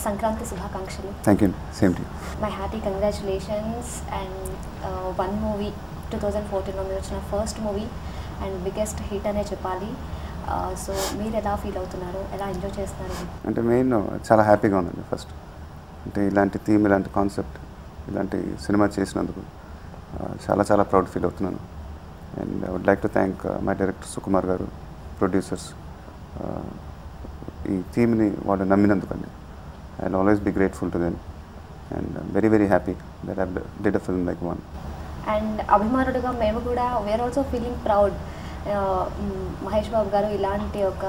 సంక్రాంతి శుభాకాంక్షలు. Thank you, same to you. My happy congratulations and one movie 2014లో మీరు వచ్చిన first movie and biggest hit అనే చెప్పాలి. సో మీరు ఎలా ఫీల్ అవుతున్నారు, ఎలా ఎంజాయ్ చేస్తున్నారు? అంటే మెయిన్ చాలా హ్యాపీగా ఉందండి. ఫస్ట్ అంటే ఇలాంటి థీమ్, ఇలాంటి కాన్సెప్ట్, ఇలాంటి సినిమా చేసినందుకు చాలా చాలా ప్రౌడ్ ఫీల్ అవుతున్నాను. And I would like to thank my director Sukumar garu, producers, ఈ థీమ్ని వాళ్ళు నమ్మినందుకు అండి. I will always be grateful to them and very very happy that I did a film like one. And అభిమానుడిగా మేము కూడా we are also feeling proud. Mahesh Babu garu ఇలాంటి ఒక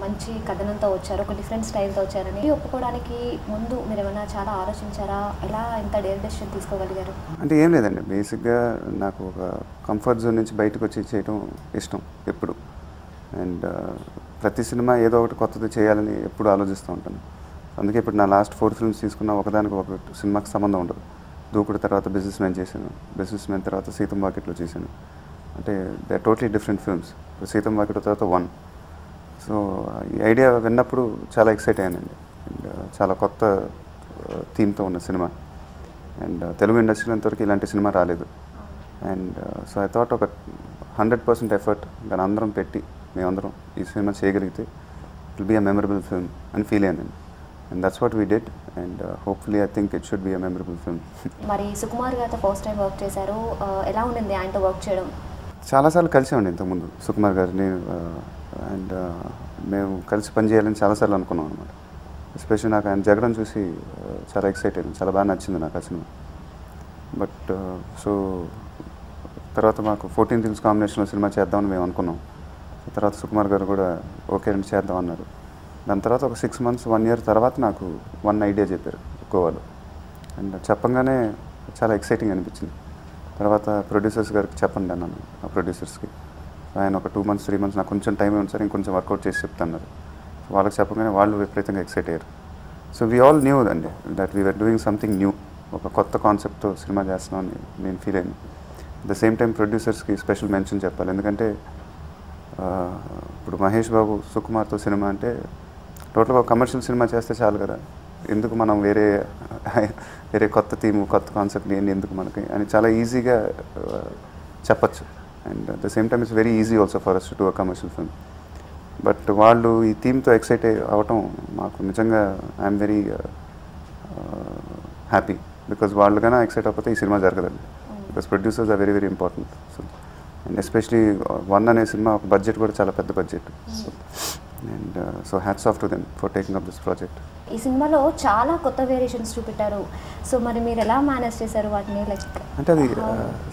మంచి కథనంతో వచ్చారు, ఒక డిఫరెంట్ స్టైల్తో వచ్చారని ఒప్పుకోవడానికి ముందు మీరు ఏమైనా చాలా ఆలోచించారా? ఎలా ఇంత డేర్ డెసిషన్ తీసుకోగలిగారు? అంటే ఏం లేదండి, బేసిక్గా నాకు ఒక కంఫర్ట్ జోన్ నుంచి బయటకు వచ్చి చేయడం ఇష్టం ఎప్పుడు. అండ్ ప్రతి సినిమా ఏదో ఒకటి కొత్తది చేయాలని ఎప్పుడు ఆలోచిస్తూ ఉంటాను. అందుకే ఇప్పుడు నా లాస్ట్ 4 ఫిల్మ్స్ తీసుకున్న ఒకదానికి ఒక సినిమాకి సంబంధం ఉండదు. దూకుడు తర్వాత బిజినెస్ మ్యాన్ చేశాను, బిజినెస్ మ్యాన్ తర్వాత సీతం వాకిట్లో చేశాను. అంటే they are totally different films. సీతం వాకిట్లో తర్వాత 1. సో ఈ ఐడియా విన్నప్పుడు చాలా ఎక్సైట్ అయ్యానండి. అండ్ చాలా కొత్త థీమ్తో ఉన్న సినిమా. అండ్ తెలుగు ఇండస్ట్రీలో ఇంతవరకు ఇలాంటి సినిమా రాలేదు. అండ్ సో ఐ థాట్ ఒక 100% ఎఫర్ట్ దాని అందరం పెట్టి మేమందరం ఈ సినిమా చేయగలిగితే it will be a memorable film అని ఫీల్ అయ్యానండి. And that's what we did and hopefully I think it should be a memorable film. మరి సుకుమార్ గారితో ఫస్ట్ టైం వర్క్ చేశారు, ఎలా ఉండింది ఆయనతో వర్క్ చేయడం? చాలాసార్లు కలిసామండి ఇంతకుముందు సుకుమార్ గారిని. అండ్ మేము కలిసి పనిచేయాలని చాలాసార్లు అనుకున్నాం అనమాట. ఎస్పెషల్లీ నాకు ఆయన జగడం చూసి చాలా ఎక్సైట్ అయ్యాను, చాలా బాగా నచ్చింది నాకు ఆ సినిమా. బట్ సో తర్వాత మాకు 14 Things కాంబినేషన్లో సినిమా చేద్దామని మేము అనుకున్నాం. తర్వాత సుకుమార్ గారు కూడా ఓకే అండి చేద్దాం అన్నారు. దాని తర్వాత ఒక 6 months 1 year తర్వాత నాకు 1 ఐడియా చెప్పారు గోవాలో. అండ్ చెప్పంగానే చాలా ఎక్సైటింగ్ అనిపించింది. తర్వాత ప్రొడ్యూసర్స్ గారికి చెప్పండి అన్నాను, ఆ ప్రొడ్యూసర్స్కి. ఆయన ఒక 2 months 3 months నాకు కొంచెం టైం ఉంది సార్, ఇంకొంచెం వర్కౌట్ చేసి చెప్తున్నారు. వాళ్ళకి చెప్పగానే వాళ్ళు విపరీతంగా ఎక్సైట్ అయ్యారు. సో వీ ఆల్ న్యూ అండి that we are doing something new, ఒక కొత్త కాన్సెప్ట్తో సినిమా చేస్తున్నామని నేను ఫీల్ అయ్యాను. ద సేమ్ టైం ప్రొడ్యూసర్స్కి స్పెషల్ మెన్షన్ చెప్పాలి, ఎందుకంటే ఇప్పుడు మహేష్ బాబు సుకుమార్తో సినిమా అంటే టోటల్గా కమర్షియల్ సినిమా చేస్తే చాలు కదా, ఎందుకు మనం వేరే కొత్త థీమ్, కొత్త కాన్సెప్ట్ ఏంటి ఎందుకు మనకి అని చాలా ఈజీగా చెప్పచ్చు. And at the same time it's very easy also for us to do a commercial film. But వాళ్ళు ఈ థీమ్తో ఎక్సైట్ అవ్వటం మాకు నిజంగా ఐఎమ్ వెరీ హ్యాపీ. బికాజ్ వాళ్ళు కన్నా ఎక్సైట్ అవ్వకపోతే ఈ సినిమా జరగదండి. Because producers are very very important. So and especially 1 అనే సినిమా ఒక బడ్జెట్ కూడా చాలా పెద్ద budget. And so hats off to them for taking up this project. ఈ సినిమాలో చాలా కొత్త వేరియేషన్స్ చూపెట్టారు. సో మరి మీరు ఎలా మేనేజ్ చేశారు వాటిని? లైక్ అంటే అది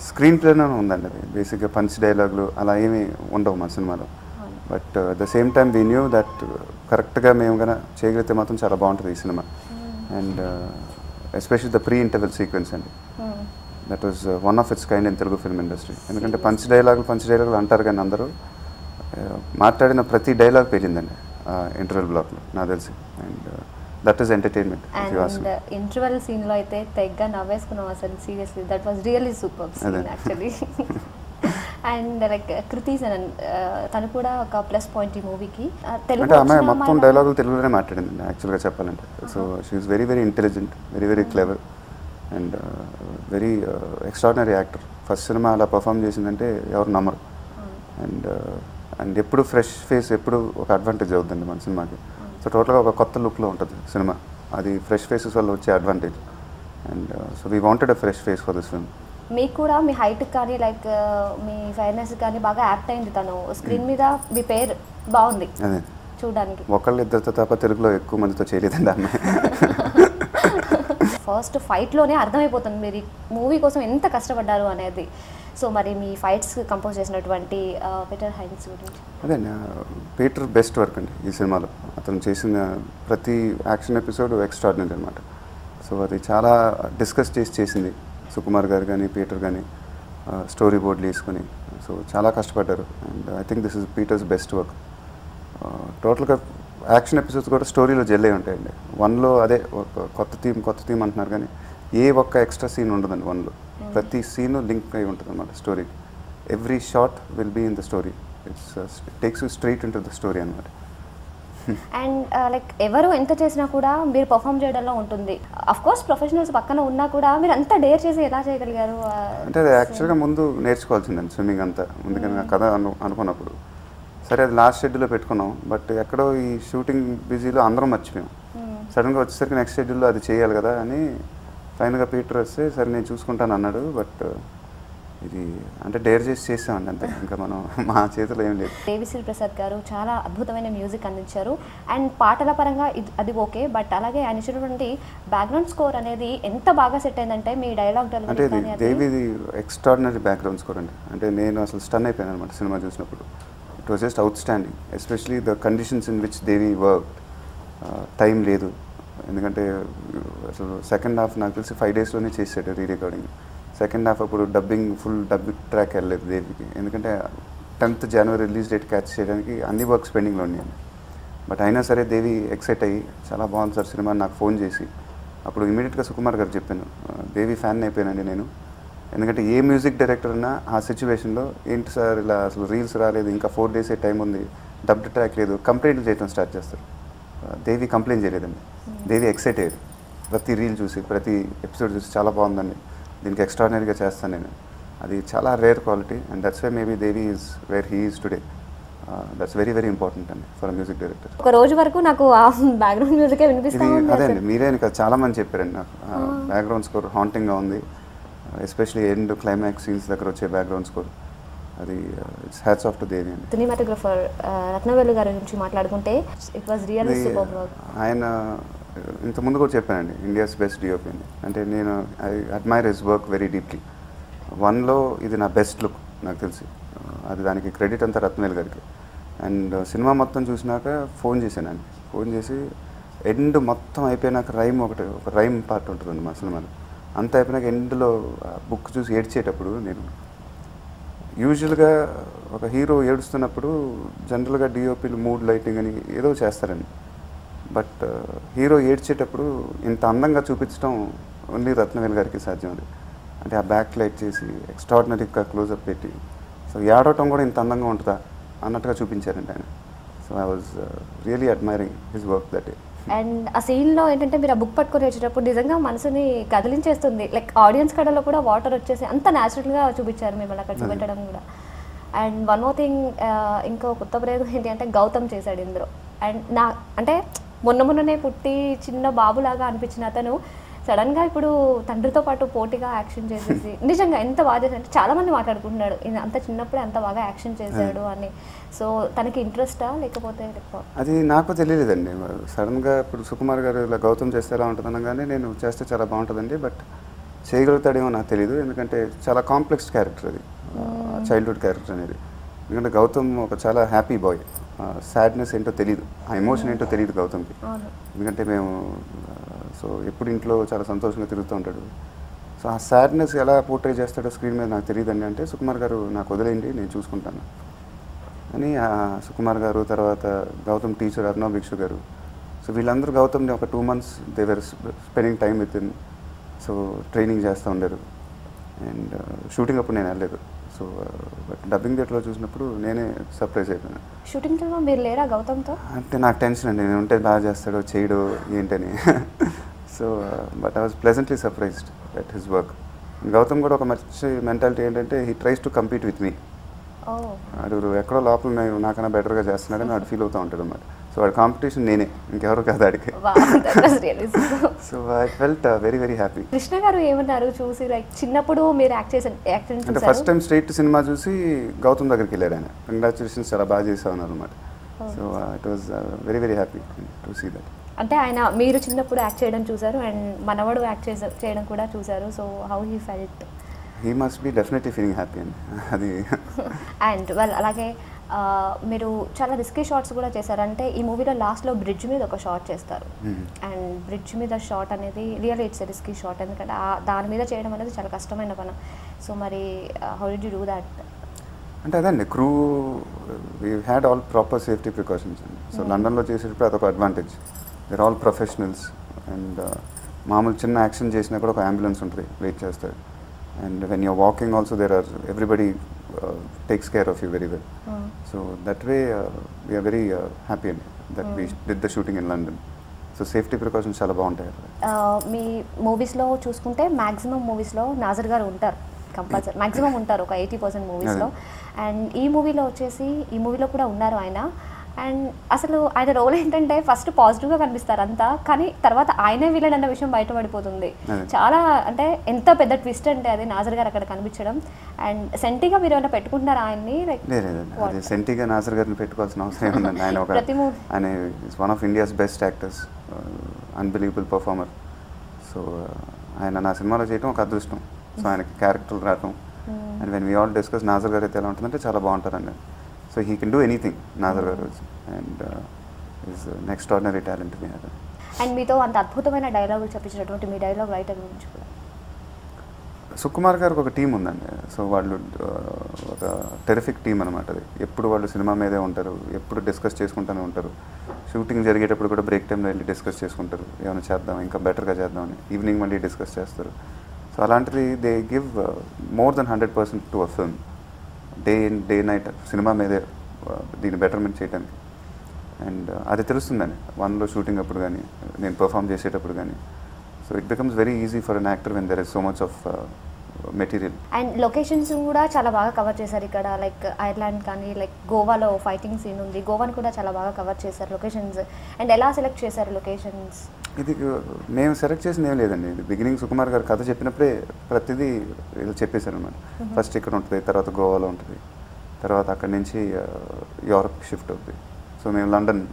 స్క్రీన్ ప్లేలోనే ఉందండి. అది బేసిక్గా పంచ్ డైలాగులు అలా ఏమీ ఉండవు మా సినిమాలో. But at the same time we knew that కరెక్ట్గా మేము కన్నా చేయగలిగితే మాత్రం చాలా బాగుంటుంది ఈ సినిమా. And especially the pre interval sequence అండి, that was one of its kind in Telugu film industry. ఎందుకంటే పంచ్ డైలాగులు అంటారు కానీ అందరూ మాట్లాడిన ప్రతి డైలాగ్ పేలిందండి ఇంటర్వెల్ బ్లాక్లో నాకు తెలిసి. And that is entertainment. And interval సీన్లో అయితే తెగ్గ నవ్వేసుకున్నాం అసలు. Seriously that was really super scene actually. And like Kriti Sanon తను కూడా ఒక ప్లస్ పాయింట్ ఈ మూవీకి. అంటే ఆమె మొత్తం డైలాగులు తెలుగులోనే మాట్లాడింది యాక్చువల్గా చెప్పాలంటే. So she is very very intelligent, very very clever and very extraordinary actor. First cinema అలా పర్ఫామ్ చేసిందంటే ఎవరు నమ్మరు. అండ్ ఎప్పుడు ఫ్రెష్ ఫేస్ ఎప్పుడు ఒక అడ్వాంటేజ్ అవుతుందండి మన సినిమాకి. సో టోటల్గా ఒక కొత్త లుక్లో ఉంటుంది సినిమా, అది ఫ్రెష్ ఫేసెస్ వల్ల వచ్చే advantage. And so we wanted a fresh face for this film. మీకు కూడా మీ హైట్ కానీ లైక్ మీ ఫైర్నెస్ కానీ బాగా యాప్ట్ అయింది. తను స్క్రీన్ మీద మీ పేరు బాగుంది అదే చూడడానికి. ఒకళ్ళు ఇద్దరితో తప్ప తెలుగులో ఎక్కువ మందితో చేయలేదండి ఆమె. ఫస్ట్ ఫైట్లోనే అర్థమైపోతుంది మీరు ఈ మూవీ కోసం ఎంత కష్టపడ్డారు అనేది. సో మరి మీ ఫైట్స్ కంపోజ్ చేసినటువంటి పీటర్ హైన్స్ గురించి? అదే పీటర్ బెస్ట్ వర్క్ అండి ఈ సినిమాలో. అతను చేసిన ప్రతి యాక్షన్ ఎపిసోడ్ ఎక్స్ట్రాడినరీ అనమాట. సో అది చాలా డిస్కస్ చేసింది సుకుమార్ గారు కానీ పీటర్ కానీ, స్టోరీ బోర్డులు తీసుకొని. సో చాలా కష్టపడ్డారు. And I think this is Peter's best work. టోటల్గా యాక్షన్ ఎపిసోడ్స్ కూడా స్టోరీలో జెల్ అయి ఉంటాయండి. 1లో అదే ఒక కొత్త థీమ్ అంటున్నారు కానీ ఏ ఒక్క ఎక్స్ట్రా సీన్ ఉండదండి 1లో. ప్రతి సీను లింక్ అయి ఉంటుంది అన్నమాట స్టోరీకి. Every shot will be in the story. It takes you straight in to the story అనమాట. అండ్ లైక్ ఎవరు ఎంత చేసినా కూడా మీరు పర్ఫామ్ చేయడంలో ఉంటుంది. అఫ్ కోర్స్ ప్రొఫెషనల్స్ పక్కన ఉన్నా కూడా మీరు అంత డేర్ చేసి ఎలా చేయగలిగారు? అంటే అది యాక్చువల్గా ముందు నేర్చుకోవాల్సిందండి స్విమ్మింగ్ అంతా. ముందుకని కథ అనుకున్నప్పుడు సరే అది లాస్ట్ షెడ్యూల్లో పెట్టుకున్నాం, బట్ ఎక్కడో ఈ షూటింగ్ బిజీలో అందరం మర్చిపోయాం. సడన్గా వచ్చేసరికి నెక్స్ట్ షెడ్యూల్లో అది చేయాలి కదా అని ఫైనల్గా పీటర్ వస్తే సరే నేను చూసుకుంటాను అన్నాడు. బట్ ఇది అంటే డేర్ చేసి చేసామండి అంతే, ఇంకా మనం మా చేతిలో ఏం లేదు. దేవిశ్రీ ప్రసాద్ గారు చాలా అద్భుతమైన మ్యూజిక్ అందించారు. అండ్ పాటల పరంగా అది ఓకే, బట్ అలాగే ఆయన ఇచ్చినటువంటి బ్యాక్గ్రౌండ్ స్కోర్ అనేది ఎంత బాగా సెట్ అయిందంటే మీ డైలాగ్ అంటే ఇది దేవిది ఎక్స్ట్రాడినరీ బ్యాక్గ్రౌండ్ స్కోర్ అండి. అంటే నేను అసలు స్టన్ అయిపోయాను అనమాట సినిమా చూసినప్పుడు. It was just out standing, especially the conditions in which Devi work. Time లేదు, ఎందుకంటే అసలు సెకండ్ హాఫ్ నాకు తెలిసి 5 daysలోనే చేసాడు రీ రికార్డింగ్. సెకండ్ హాఫ్ అప్పుడు ఫుల్ డబ్బింగ్ ట్రాక్ వెళ్ళలేదు దేవికి, ఎందుకంటే 10th January release date catch చేయడానికి అన్ని వర్క్స్ పెండింగ్లో ఉన్నాయి. బట్ అయినా సరే దేవి ఎక్సైట్ అయ్యి చాలా బాగుంది సార్ సినిమా నాకు ఫోన్ చేసి, అప్పుడు ఇమీడియట్గా సుకుమార్ గారు చెప్పాను దేవి ఫ్యాన్ అయిపోయానండి నేను, ఎందుకంటే ఏ మ్యూజిక్ డైరెక్టర్ అన్నా ఆ సిచ్యువేషన్లో ఏంటి సార్ ఇలా అసలు రీల్స్ రాలేదు, ఇంకా 4 days టైం ఉంది, డబ్డ్ ట్రాక్ లేదు, కంప్లైంట్లు చేయడం స్టార్ట్ చేస్తారు. దేవి కంప్లైంట్ చేయలేదండి, దేవి ఎక్సైట్ అయ్యేది. ప్రతి రీల్ చూసి ప్రతి ఎపిసోడ్ చూసి చాలా బాగుందండి, దీనికి ఎక్స్ట్రాడినరీగా చేస్తాను నేను. అది చాలా rare quality and that's why maybe Devi is where he is today. That's very very important అండి ఫర్ మ్యూజిక్ డైరెక్టర్. ఒక రోజు వరకు నాకు ఆ బ్యాక్గ్రౌండ్ మ్యూజికే వినిపిస్తా ఉంది. అదే అండి, మీరే కదా చాలా మంది చెప్పారండి నాకు బ్యాక్గ్రౌండ్ స్కోర్ హాంటింగ్గా ఉంది, ఎస్పెషలీ ఎండ్ క్లైమాక్స్ సీన్స్ దగ్గర వచ్చే బ్యాక్గ్రౌండ్ స్కోర్. అది ఇట్స్ హ్యాట్స్ ఆఫ్ టు దేవి అండి. సినిమాటోగ్రఫర్ రత్నవేలు గారి నుంచి మాట్లాడుకుంటే it was really super work. ఆయన ఇంతకుముందు కూడా చెప్పానండి ఇండియాస్ బెస్ట్ డిఓపి అని. అంటే నేను I admire his work very deeply. 1లో ఇది నా బెస్ట్ లుక్ నాకు తెలిసి, అది దానికి క్రెడిట్ అంతా రత్నవేల్ గారికి. అండ్ సినిమా మొత్తం చూసినాక ఫోన్ చేశాను, ఫోన్ చేసి ఎండ్ మొత్తం అయిపోయినాక ఒక రైమ్ పార్ట్ ఉంటుందండి మా సినిమాలో, అంత అయిపోయినాక ఎండ్లో బుక్ చూసి ఏడ్చేటప్పుడు నేను యూజువల్గా ఒక హీరో ఏడుస్తున్నప్పుడు జనరల్గా డిఓపీలు మూడ్ లైటింగ్ అని ఏదో చేస్తారండి, బట్ హీరో ఏడ్చేటప్పుడు ఇంత అందంగా చూపించడం ఓన్లీ రత్నవేల్ గారికి సాధ్యం. అది అంటే ఆ బ్యాక్ లైట్ చేసి ఎక్స్ట్రాడినరీగా క్లోజప్ పెట్టి సో ఏడవటం కూడా ఇంత అందంగా ఉంటుందా అన్నట్టుగా చూపించారండి ఆయన. So I was really admiring his work that day. And ఆ సీన్లో ఏంటంటే మీరు ఆ బుక్ పట్టుకొని వచ్చేటప్పుడు నిజంగా మనసుని కదిలించేస్తుంది, లైక్ ఆడియన్స్ కడలో కూడా వాటర్ వచ్చేసి అంత న్యాచురల్గా చూపించారు మిమ్మల్ని అక్కడ చూపెట్టడం కూడా. అండ్ వన్ మోర్ థింగ్, ఇంకో కొత్త ప్రయోగం ఏంటి అంటే గౌతమ్ చేశాడు ఇందులో. అండ్ అంటే మొన్ననే పుట్టి చిన్న బాబులాగా అనిపించిన అతను సడన్గా ఇప్పుడు తండ్రితో పాటు పోటీగా యాక్షన్ చేసేసి నిజంగా ఎంత బాగా చేశాడు అంటే చాలామంది మాట్లాడుకుంటున్నాడు అంత చిన్నప్పుడే అంత బాగా యాక్షన్ చేశాడు అని. సో తనకి ఇంట్రెస్టా లేకపోతే అది నాకు తెలియలేదండి. సడన్గా ఇప్పుడు సుకుమార్ గారు ఇలా గౌతమ్ చేస్తే ఎలా ఉంటుంది అనగానే నేను చేస్తే చాలా బాగుంటుందండి, బట్ చేయగలుగుతాడేమో నాకు తెలియదు, ఎందుకంటే చాలా కాంప్లెక్స్ క్యారెక్టర్ అది, చైల్డ్హుడ్ క్యారెక్టర్ అనేది. ఎందుకంటే గౌతమ్ ఒక చాలా హ్యాపీ బాయ్, సాడ్నెస్ ఏంటో తెలియదు, ఆ ఎమోషన్ ఏంటో తెలియదు గౌతమ్కి. ఎందుకంటే మేము సో ఎప్పుడు ఇంట్లో చాలా సంతోషంగా తిరుగుతూ ఉంటాడు. సో ఆ సాడ్నెస్ ఎలా పోర్ట్రే చేస్తాడో స్క్రీన్ మీద నాకు తెలియదండి. అంటే సుకుమార్ గారు నాకు వదిలేయండి నేను చూసుకుంటాను అని సుకుమార్ గారు, తర్వాత గౌతమ్ టీచర్ అర్ణవ్ భిక్షు గారు, సో వీళ్ళందరూ గౌతమ్ని ఒక 2 months they were spending time with in. So training చేస్తూ ఉండరు అండ్ షూటింగ్ అప్పుడు నేను వెళ్ళలేదు. సో బట్ డబ్బింగ్ థియేటర్లో చూసినప్పుడు నేనే సర్ప్రైజ్ అయిపోయాను. షూటింగ్లో మీరు లేరా గౌతమ్తో? అంటే నాకు టెన్షన్ అండి, నేను ఉంటే బాగా చేస్తాడో చేయడో ఏంటని. So but I was pleasantly surprised at his work. Gautam కూడా ఒక మంచి మెంటాలిటీ ఏంటంటే he tries to compete with me. వాడు ఎక్కడో లోపల నేను నాకన్నా బెటర్గా చేస్తున్నాడని వాడు ఫీల్ అవుతూ ఉంటాడు అన్నమాట. సో వాడి కాంపిటీషన్ నేనే, ఇంకెవరు కాదు వాడికి. So I felt very very happy. Krishna గారు ఏమన్నారు చూసి, లైక్ చిన్నప్పుడు మీరు యాక్షన్ అంటే ఫస్ట్ టైం స్ట్రైట్ సినిమా చూసి గౌతమ్ దగ్గరికి వెళ్ళారు ఆయన, కంగ్రాచులేషన్స్ చాలా బాగా చేసావు అన్నారు అనమాట. So it was very very happy to see that. అంటే ఆయన మీరు చిన్నప్పుడు యాక్ట్ చేయడం చూసారు అండ్ మనవడు యాక్ట్ చేయడం కూడా చూసారు. So how he felt? He must be definitely feeling happy అండి అది. అండ్ అలాగే మీరు చాలా రిస్కీ షాట్స్ కూడా చేశారు. అంటే ఈ మూవీలో లాస్ట్లో బ్రిడ్జ్ మీద ఒక షాట్ చేస్తారు అండ్ బ్రిడ్జ్ మీద షాట్ అనేది రియల్లీ ఇట్స్ రిస్కీ షాట్, ఎందుకంటే దాని మీద చేయడం అనేది చాలా కష్టమైన పని. సో మరి how did you do that? అంటే అదండి crew we had all proper safety precautions అండి. సో లండన్లో చేసేటప్పుడు అదొక advantage, we're all professionals. And మామూలు చిన్న యాక్షన్ చేసినా కూడా ఒక అంబులెన్స్ ఉంటుంది వెయిట్ చేస్తారు. And when you're walking also, there are everybody takes care of you very well. So that way we are very happy that we did the shooting in London. So safety precautions చాలా బాగుంటాయి. మీ మూవీస్లో చూసుకుంటే maximum మూవీస్లో నాజర్ గారు ఉంటారు, compulsory maximum ఉంటారు ఒక 80% మూవీస్లో. అండ్ ఈ మూవీలో వచ్చేసి ఈ మూవీలో కూడా ఉన్నారు ఆయన. అండ్ అసలు ఆయన రోల్ ఏంటంటే ఫస్ట్ పాజిటివ్గా కనిపిస్తారు అంతా, కానీ తర్వాత ఆయనే విలన్ అన్న విషయం బయటపడిపోతుంది. చాలా అంటే ఎంత పెద్ద ట్విస్ట్ అంటే అది నాజర్ గారు అక్కడ కనిపించడం. అండ్ సెంటీగా మీరు ఏమైనా పెట్టుకుంటున్నారా ఆయన్ని? లైక్ సెంటీగా నాజర్ గారిని పెట్టుకోవాల్సిన అవసరం ఏముందండి. ఆయన is one of India's best actors, unbelievable performer. So ఆయన నా సినిమాలో చేయడం ఒక అదృష్టం. సో ఆయనకి క్యారెక్టర్లు రావటం. And when we all discuss Nassar గారు అయితే ఎలా ఉంటుందంటే చాలా బాగుంటారండి. So he can do anything, Nazar Garu, and is an extraordinary talent we have. And మీతో అంత అద్భుతమైన డైలాగులు చెప్పించినటువంటి మీ డైలాగ్ రైటర్ గురించి కూడా. సుకుమార్ గారికి ఒక టీం ఉందండి. సో వాళ్ళు ఒక టెరిఫిక్ టీం అనమాట. అది ఎప్పుడు వాళ్ళు సినిమా మీదే ఉంటారు, ఎప్పుడు డిస్కస్ చేసుకుంటూనే ఉంటారు. షూటింగ్ జరిగేటప్పుడు కూడా బ్రేక్ టైంలో వెళ్ళి డిస్కస్ చేసుకుంటారు, ఏమైనా చేద్దాం ఇంకా బెటర్గా చేద్దామని. ఈవినింగ్ మళ్ళీ డిస్కస్ చేస్తారు. సో అలాంటిది they give more than 100% to a film. Day night cinema మీదే దీన్ని బెటర్మెంట్ చేయడానికి. అండ్ అది తెలుస్తుందండి వన్లో షూటింగ్ అప్పుడు కానీ, నేను పర్ఫామ్ చేసేటప్పుడు కానీ. So it becomes very easy for an actor when there is so much of material. And locations కూడా చాలా బాగా కవర్ చేశారు ఇక్కడ. లైక్ ఐర్లాండ్ కానీ, లైక్ గోవాలో ఫైటింగ్ సీన్ ఉంది, గోవాని కూడా చాలా బాగా కవర్ చేశారు లొకేషన్స్. అండ్ ఎలా సెలెక్ట్ చేశారు లొకేషన్స్? ఇది మేము సెలెక్ట్ చేసింది ఏం లేదండి. ఇది బిగినింగ్ సుకుమార్ గారు కథ చెప్పినప్పుడే ప్రతిదీ ఇలా చెప్పేశారు అనమాట. ఫస్ట్ ఇక్కడ ఉంటుంది, తర్వాత గోవాలో ఉంటుంది, తర్వాత అక్కడి నుంచి యూరప్ షిఫ్ట్ అవుతుంది. సో మేము లండన్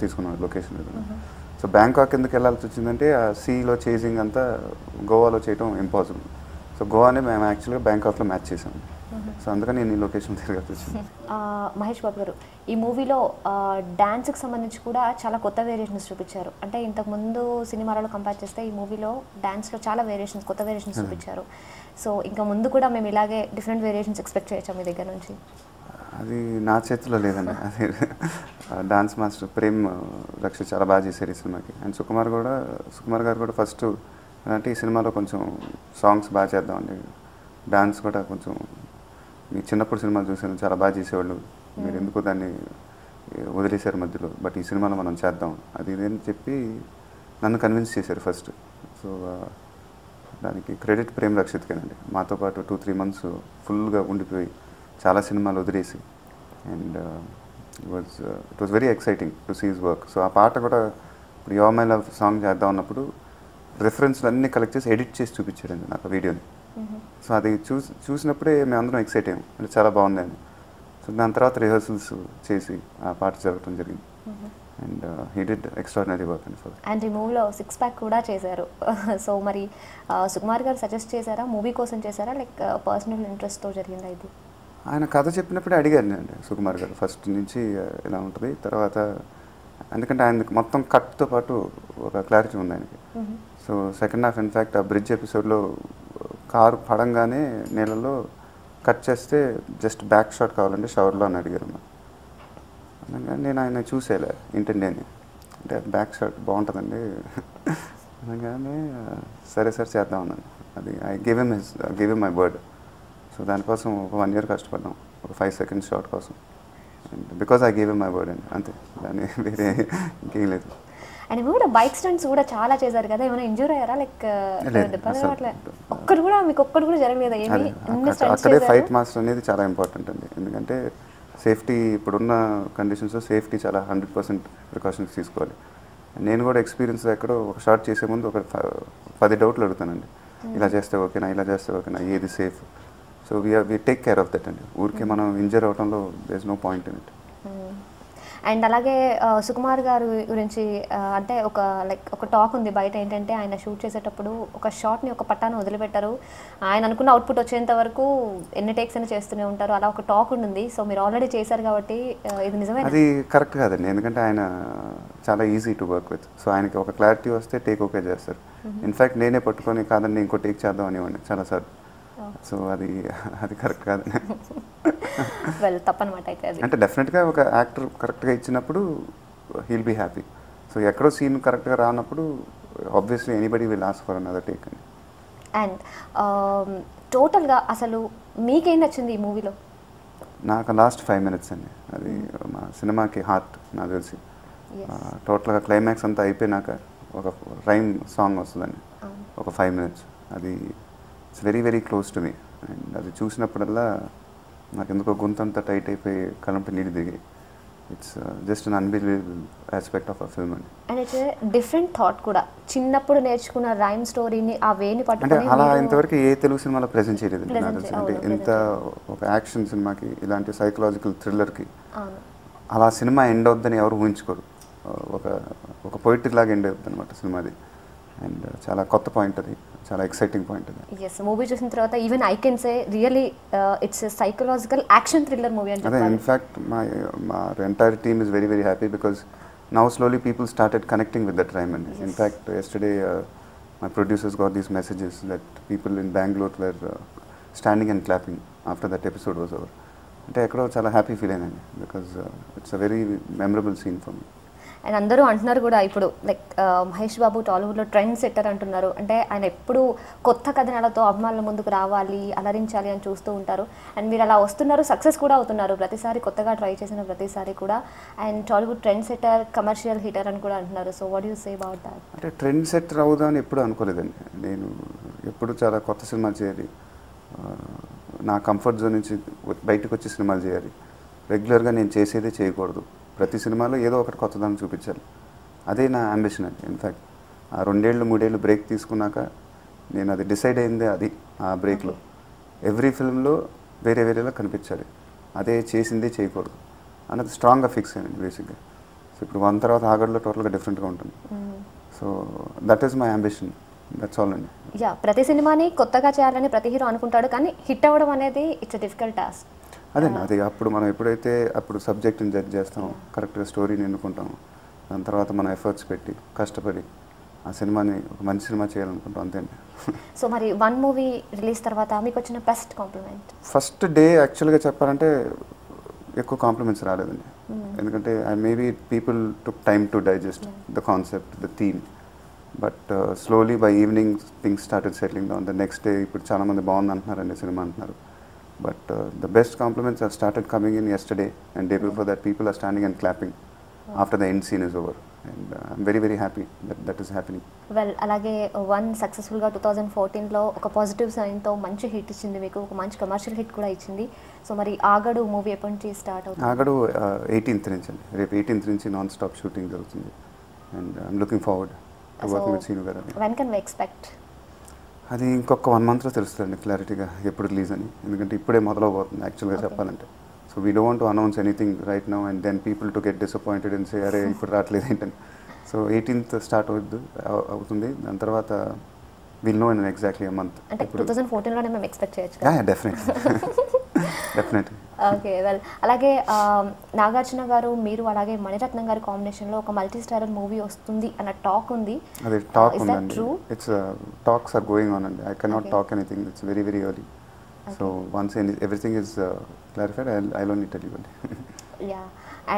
తీసుకున్నాం లొకేషన్. సో బ్యాంకాక్ ఎందుకు వెళ్ళాల్సి వచ్చిందంటే ఆ సీలో చేసింగ్ అంతా గోవాలో చేయడం ఇంపాసిబుల్. సో గోవానే మేము యాక్చువల్గా బ్యాంకాక్లో మ్యాచ్ చేసాము. సో అందుకని నేను ఈ లొకేషన్ తిరగాల్సి వచ్చింది. మహేష్ బాబు గారు, ఈ మూవీలో డాన్స్కి సంబంధించి కూడా చాలా కొత్త వేరియేషన్స్ చూపించారు. అంటే ఇంతకుముందు సినిమాలలో కంపేర్ చేస్తే ఈ మూవీలో డాన్స్లో చాలా వేరియేషన్స్, కొత్త వేరియేషన్స్ చూపించారు. సో ఇంకా ముందు కూడా మేము ఇలాగే డిఫరెంట్ వేరియేషన్స్ ఎక్స్పెక్ట్ చేయొచ్చా మీ దగ్గర నుంచి? అది నా చేతిలో లేదండి. అది డాన్స్ మాస్టర్ ప్రేమ్ రక్షిత్ చాలా బాగా చేశారు ఈ సినిమాకి. అండ్ సుకుమార్ గారు కూడా ఫస్ట్ అంటే ఈ సినిమాలో కొంచెం సాంగ్స్ బాగా చేద్దామండి, డాన్స్ కూడా కొంచెం మీ చిన్నప్పుడు సినిమాలు చూసాను చాలా బాగా చేసేవాళ్ళు, మీరు ఎందుకు దాన్ని వదిలేశారు మధ్యలో, బట్ ఈ సినిమాలో మనం చేద్దాం అది ఇదని చెప్పి నన్ను కన్విన్స్ చేశారు ఫస్ట్. సో దానికి క్రెడిట్ ప్రేమ్ రక్షిత్కేనండి. మాతో పాటు 2-3 months ఫుల్గా ఉండిపోయి చాలా సినిమాలు వదిలేసి. And it was very exciting to see his work. So ఆ పాట కూడా ఇప్పుడు యో మై లవ్ సాంగ్ చేద్దాం అన్నప్పుడు రెఫరెన్స్లు అన్నీ కలెక్ట్ చేసి ఎడిట్ చేసి చూపించారండి నాకు వీడియోని. సో అది చూసినప్పుడే మేమందరం ఎక్సైట్ అయ్యాం, అంటే చాలా బాగుంది అని. సో దాని తర్వాత రిహర్సల్స్ చేసి ఆ పాట జరగడం జరిగింది. And he did extraordinary work అండి. అండ్ ఈ మూవీలో 6 pack కూడా చేశారు. సో మరి సుకుమార్ గారు సజెస్ట్ చేశారా, మూవీ కోసం చేశారా, లైక్ పర్సనల్ ఇంట్రెస్ట్తో జరిగిందా ఇది? ఆయన కథ చెప్పినప్పుడే అడిగారు అండి సుకుమార్ గారు ఫస్ట్ నుంచి ఎలా ఉంటుంది. తర్వాత ఎందుకంటే ఆయనకి మొత్తం కట్తో పాటు ఒక క్లారిటీ ఉంది ఆయనకి. సో సెకండ్ హాఫ్ ఇన్ఫ్యాక్ట్ ఆ బ్రిడ్జ్ ఎపిసోడ్లో కారు పడంగానే నీళ్ళలో కట్ చేస్తే జస్ట్ బ్యాక్ షాట్ కావాలంటే షవర్లో అని అడిగారు. అనగానే నేను ఆయన చూసేలే ఇంటెండి అని, అంటే బ్యాక్ షాట్ బాగుంటుందండి అనగానే సరే సార్ చేద్దాం అన్నాను. అది I give him my word. So దానికోసం ఒక 1 year కష్టపడ్డాం, ఒక 5 seconds షాట్ కోసం. And because I give him my word అండి, అంతే, దాన్ని వేరే ఇంకేం లేదు. అండ్ కూడా బైక్ స్టంట్స్ కూడా చాలా చేశారు కదా, ఏమైనా ఇంజూర్ అయ్యారా? లైక్ ఒక్కడు కూడా జరగలేదా? అక్కడే ఫైట్ మాస్టర్ అనేది చాలా ఇంపార్టెంట్ అండి. ఎందుకంటే సేఫ్టీ ఇప్పుడున్న కండిషన్స్లో సేఫ్టీ చాలా 100% ప్రికాషన్స్ తీసుకోవాలి. నేను కూడా ఎక్స్పీరియన్స్ ఎక్కడో ఒక షాట్ చేసే ముందు ఒక 10 డౌట్లు అడుగుతానండి. ఇలా చేస్తే ఓకేనా, ఇలా చేస్తే ఓకేనా, ఏది safe. So we take care of that అండి. ఊరికే మనం ఇంజర్ అవడంలో there is no point in it. And అలాగే సుకుమార్ గారు గురించి అంటే ఒక టాక్ ఉంది బయట ఏంటంటే ఆయన షూట్ చేసేటప్పుడు ఒక షాట్ని ఒక పట్టాను వదిలిపెట్టారు, ఆయన అనుకున్న అవుట్పుట్ వచ్చేంత వరకు ఎన్ని టేక్స్ అయినా చేస్తూనే ఉంటారు, అలా ఒక టాక్ ఉంటుంది. సో మీరు ఆల్రెడీ చేశారు కాబట్టి ఇది నిజమే. అది కరెక్ట్ కాదండి, ఎందుకంటే ఆయన చాలా easy to work with. So ఆయనకి ఒక క్లారిటీ వస్తే టేక్ ఓకే చేస్తారు. ఇన్ఫ్యాక్ట్ నేనే పట్టుకొని కాదండి ఇంకో టేక్ చేద్దాం అనేవాడిని చాలాసార్లు. సో అది కరెక్ట్ కాదండి. తప్పనమాట అయితే. అంటే డెఫినెట్గా ఒక యాక్టర్ కరెక్ట్గా ఇచ్చినప్పుడు హీల్ బీ హ్యాపీ. సో ఎక్కడో సీన్ కరెక్ట్గా రానప్పుడు obviously anybody will ask for another take అండి. అండ్ టోటల్గా అసలు మీకేం నచ్చింది ఈ మూవీలో? నాకు లాస్ట్ 5 minutes అండి, అది మా సినిమాకి హార్ట్ నాకు తెలిసి. టోటల్గా క్లైమాక్స్ అంతా అయిపోయినాక ఒక రైమ్ సాంగ్ వస్తుందండి, ఒక 5 minutes. అది it's very very close to me. And అది చూసినప్పుడల్లా నాకు ఎందుకో గొంతంతా టైట్ అయిపోయి కలంపి నీళ్ళు దిగి. It's just an unbelievable aspect of a film అండి. అండ్ ఇట్స్ డిఫరెంట్ థాట్ కూడా, చిన్నప్పుడు నేర్చుకున్న రైమ్ స్టోరీని ఆ వేని అంటే పట్టుకొని అలా ఇంతవరకు ఏ తెలుగు సినిమాలో ప్రెజెంట్ చేయలేదు నాకు తెలిసి. అంటే ఇంత ఒక యాక్షన్ సినిమాకి, ఇలాంటి సైకలాజికల్ థ్రిల్లర్కి అలా సినిమా ఎండ్ అవుద్దని ఎవరు ఊహించుకోరు. ఒక ఒక పోయిటరీ లాగా ఎండ్ అవుతుంది అనమాట సినిమాది. అండ్ చాలా కొత్త పాయింట్ అది, చాలా ఎక్సైటింగ్ పాయింట్ అది. ఎస్, మూవీ చూసిన తర్వాత even I can say really it's psychological action thriller movie అని అదే చెప్పాలి. ఇన్ఫ్యాక్ట్ మా entire team is very very happy because now slowly people started connecting with that rhyme అండి. In fact yesterday my producers got these messages that people in Bengaluru were standing and clapping after that episode was over. అంటే ఎక్కడో చాలా happy feel అయినండి because it's a very memorable scene for me. And అందరూ అంటున్నారు కూడా ఇప్పుడు like Mahesh Babu టాలీవుడ్లో trend setter అంటున్నారు. అంటే ఆయన ఎప్పుడు కొత్త కథనాలతో అభిమానుల ముందుకు రావాలి, అలరించాలి అని చూస్తూ ఉంటారు. అండ్ మీరు అలా వస్తున్నారు, సక్సెస్ కూడా అవుతున్నారు ప్రతిసారి, కొత్తగా ట్రై చేసిన ప్రతిసారి కూడా. And Tollywood trend setter, commercial hitter అని కూడా అంటున్నారు. So what you say about that? అంటే ట్రెండ్ సెట్టర్ అవుదామని ఎప్పుడు అనుకోలేదండి. నేను ఎప్పుడు చాలా కొత్త సినిమాలు చేయాలి, నా కంఫర్ట్ జోన్ నుంచి బయటకు వచ్చి సినిమాలు చేయాలి, రెగ్యులర్గా నేను చేసేదే చేయకూడదు, ప్రతి సినిమాలో ఏదో ఒకటి కొత్తదాన్ని చూపించాలి, అదే నా అంబిషన్ అండి. ఇన్ఫ్యాక్ట్ ఆ 2 ఏళ్ళు 3 ఏళ్ళు బ్రేక్ తీసుకున్నాక నేను అది డిసైడ్ అయిందే, అది ఆ బ్రేక్లో ఎవ్రీ ఫిల్మ్లో వేరే వేరేలా కనిపించాలి, అదే చేసిందే చేయకూడదు అన్నది స్ట్రాంగ్గా ఫిక్స్ అయ్యింది బేసిక్గా. సో ఇప్పుడు 1 తర్వాత ఆగడ్లో టోటల్గా డిఫరెంట్గా ఉంటుంది. So that is my ambition, that's all అండి. యా, ప్రతి సినిమాని కొత్తగా చేయాలని ప్రతి హీరో అనుకుంటాడు, కానీ హిట్ అవ్వడం అనేది ఇట్స్ డిఫికల్ట్ టాస్క్. అదే అది అప్పుడు మనం ఎప్పుడైతే అప్పుడు సబ్జెక్ట్ని జడ్జ్ చేస్తాం, కరెక్ట్గా స్టోరీని ఎన్నుకుంటాం, దాని తర్వాత మనం ఎఫర్ట్స్ పెట్టి కష్టపడి ఆ సినిమాని ఒక మంచి సినిమా చేయాలనుకుంటాం, అంతే అండి. సో మరి 1 మూవీ రిలీజ్ తర్వాత మీకు వచ్చిన బెస్ట్ కాంప్లిమెంట్? ఫస్ట్ డే యాక్చువల్గా చెప్పాలంటే ఎక్కువ కాంప్లిమెంట్స్ రాలేదండి. ఎందుకంటే maybe people took time to digest the concept, the theme. But slowly by evening things started settling down. The next day ఇప్పుడు చాలామంది బాగుంది అంటున్నారండి సినిమా అంటున్నారు. But the best compliments have started coming in yesterday, and day before that people are standing and clapping after the end scene is over, and I'm very very happy that that is happening. Well, అలాగే 1 సక్సెస్ఫుల్గా 2014లో ఒక positive సైన్తో మంచి hit ఇచ్చింది మీకు, ఒక మంచి commercial hit కూడా ఇచ్చింది. సో మరి ఆగడు మూవీ ఎప్పటి నుంచి స్టార్ట్ అవుతుంది? ఆగడు 18th నుంచి అండి, రేపు 18th నుంచి నాన్ స్టాప్ షూటింగ్ జరుగుతుంది, and I'm looking forward to working with Seenu garu. When can we expect? అది ఇంకొక 1 monthలో తెలుస్తుందండి క్లారిటీగా ఎప్పుడు రిలీజ్ అని, ఎందుకంటే ఇప్పుడే మొదలవబోతుంది యాక్చువల్గా చెప్పాలంటే. So we don't want to announce anything right now and then people to get disappointed and say అరే ఇప్పుడు రావట్లేదు ఏంటని. సో 18th స్టార్ట్ అవుతుంది, దాని తర్వాత will know in exactly a month. అంటే 2014లోనే మేము ఎక్స్పెక్ట్ చేయొచ్చు? డెఫినెట్లీ. ఓకే, వెల్, అలాగే నాగార్జున గారు, మీరు అలాగే మణిరత్నం గారి కాంబినేషన్లో ఒక మల్టీ స్టారర్ మూవీ వస్తుంది అన్న టాక్ ఉంది. అదే టాక్ ఉందండి, it's talks are going on అండి. I cannot talk anything, it's very very early. So once everything is clarified I only tell you అండి. యా,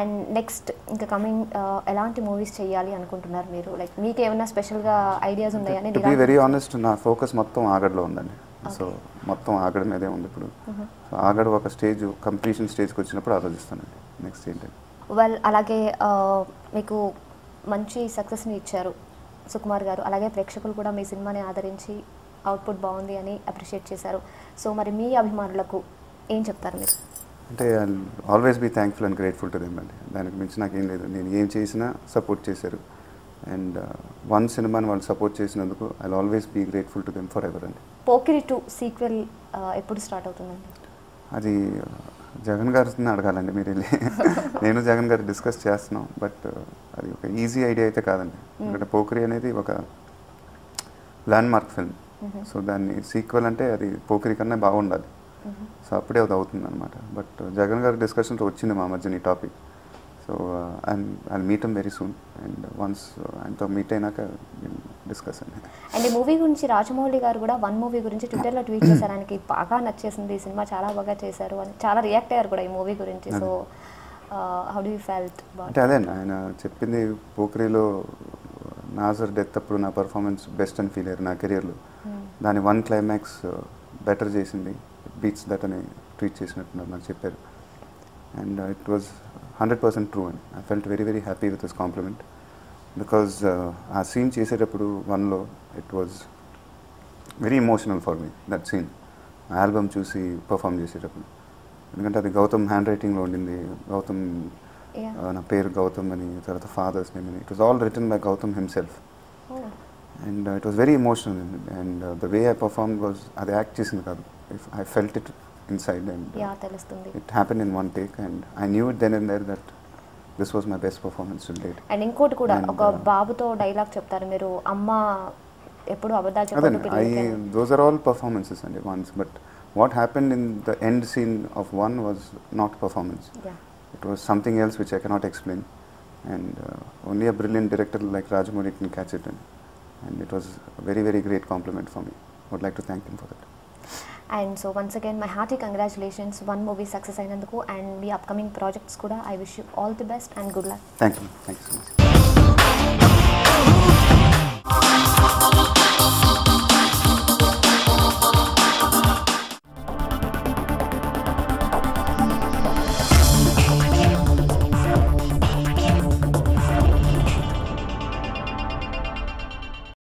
అండ్ నెక్స్ట్ ఇంకా కమింగ్ ఎలాంటి movies చేయాలి అనుకుంటున్నారు మీరు? లైక్ మీకు ఏమైనా స్పెషల్గా ఐడియాస్ ఉన్నాయని? టు బి వెరీ ఆనెస్ట్, నా ఫోకస్ మొత్తం ఆగడ్లో ఉందండి. సో మొత్తం ఆగడ మీదే ఉంది ఇప్పుడు. సో ఆగడ ఒక స్టేజ్ కంప్లీషన్ స్టేజ్కి వచ్చినప్పుడు ఆలోచిస్తానండి నెక్స్ట్ ఏంటంటే. వెల్, అలాగే మీకు మంచి సక్సెస్ని ఇచ్చారు సుకుమార్ గారు, అలాగే ప్రేక్షకులు కూడా మీ సినిమాని ఆదరించి అవుట్పుట్ బాగుంది అని అప్రిషియేట్ చేశారు. సో మరి మీ అభిమానులకు ఏం చెప్తారు మీరు? అంటే I always be thankful and grateful to them అండి. దానికి మించి నాకేం లేదు. నేను ఏం చేసినా సపోర్ట్ చేశారు, అండ్ 1 సినిమాని వాళ్ళు సపోర్ట్ చేసినందుకు I always be grateful to them for ever అండి. పోకిరి 2 సీక్వెల్ ఎప్పుడు స్టార్ట్ అవుతుందండి? అది జగన్ గారిని అడగాలండి మీరు వెళ్ళి. నేను జగన్ గారు డిస్కస్ చేస్తున్నాం, బట్ అది ఒక ఈజీ ఐడియా అయితే కాదండి. ఎందుకంటే పోకిరి అనేది ఒక ల్యాండ్ మార్క్ ఫిల్మ్. సో దాన్ని సీక్వెల్ అంటే అది పోకిరి కన్నా బాగుండాలి. సో అప్పుడే అది అవుతుంది అనమాట. బట్ జగన్ గారి డిస్కషన్లో వచ్చింది మా మధ్యన ఈ topic. So I meet him very soon, and once ఆయనతో మీట్ అయినాక డిస్కస్ అండి. అండ్ ఈ మూవీ గురించి రాజమౌళి గారు కూడా 1 మూవీ గురించి ట్విట్టర్లో ట్వీట్ చేశారు, ఆయనకి బాగా నచ్చేసింది, ఈ సినిమా చాలా బాగా చేశారు అని చాలా రియాక్ట్ అయ్యారు కూడా ఈ మూవీ గురించి. So how do you felt? అంటే అదే ఆయన చెప్పింది, పోకిరిలో నాజర్ డెత్ అప్పుడు నా పర్ఫార్మెన్స్ బెస్ట్ అని ఫీల్ అయ్యారు నా కెరియర్లో. దాని వన్ క్లైమాక్స్ బెటర్ చేసింది, బీట్స్ దట్ అని ట్వీట్ చేసినట్టున్నారు నాకు చెప్పారు. And it was 100% true and I felt very very happy with this compliment. Because ఆ సీన్ చేసేటప్పుడు వన్లో it was very emotional for me that scene, album చూసి పర్ఫామ్ చేసేటప్పుడు. ఎందుకంటే అది గౌతమ్ హ్యాండ్ రైటింగ్లో ఉండింది. గౌతమ్ నా పేరు గౌతమ్ అని, తర్వాత ఫాదర్స్ నేమ్ అని, it was all written by Gautham himself. And it was very emotional and the way I perform was, అది యాక్ట్ చేసింది కాదు, I felt it inside and it happen in one take and I knew it then and there that this was my best performance till date. అండ్ ఇంకోటి కూడా, ఒక బాబుతో dialogue చెప్తారు మీరు, అమ్మ ఎప్పుడు అబద్ధాలు చెప్పదు. Those are all performances and once, but what happened in the end scene of one was not performance. It was something else which I cannot explain, and only a brilliant director like Rajamouli can catch it, and it was a very very great compliment for me. I would like to thank him for that. And so once again my hearty congratulations, one movie success అయినందుకు, and me upcoming projects కూడా I wish you all the best and good luck. Thank you so much.